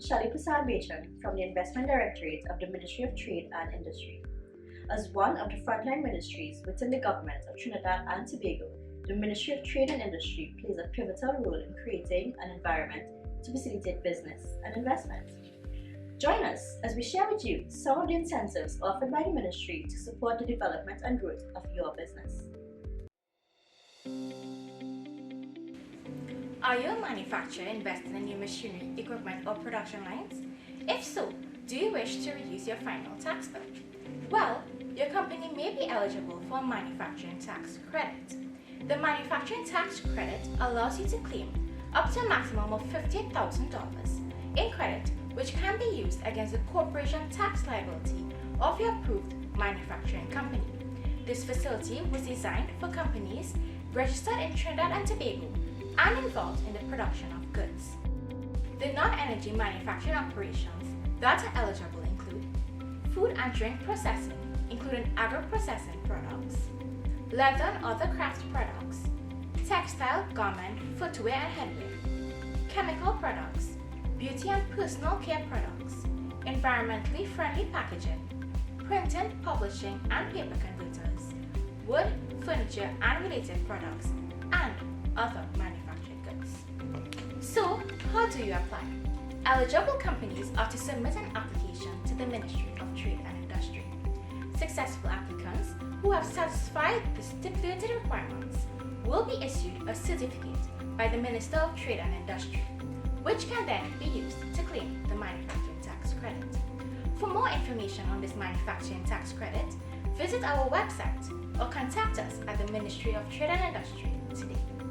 Shali Prasad Bechan from the Investment Directorate of the Ministry of Trade and Industry. As one of the frontline ministries within the government of Trinidad and Tobago, the Ministry of Trade and Industry plays a pivotal role in creating an environment to facilitate business and investment. Join us as we share with you some of the incentives offered by the ministry to support the development and growth of your business. Are you a manufacturer investing in new machinery, equipment, or production lines? If so, do you wish to reduce your final tax bill? Well, your company may be eligible for a manufacturing tax credit. The manufacturing tax credit allows you to claim up to a maximum of $50,000 in credit, which can be used against the corporation tax liability of your approved manufacturing company. This facility was designed for companies registered in Trinidad and Tobago and involved in the production of goods. The non-energy manufacturing operations that are eligible include food and drink processing, including agro-processing products, leather and other craft products, textile, garment, footwear and headwear, chemical products, beauty and personal care products, environmentally friendly packaging, printing, publishing and paper converters, wood, furniture and related products, and other manufactured goods. So, how do you apply? Eligible companies are to submit an application to the Ministry of Trade and Industry. Successful applicants who have satisfied the stipulated requirements will be issued a certificate by the Minister of Trade and Industry, which can then be used to claim the manufacturing tax credit. For more information on this manufacturing tax credit, visit our website or contact us at the Ministry of Trade and Industry today.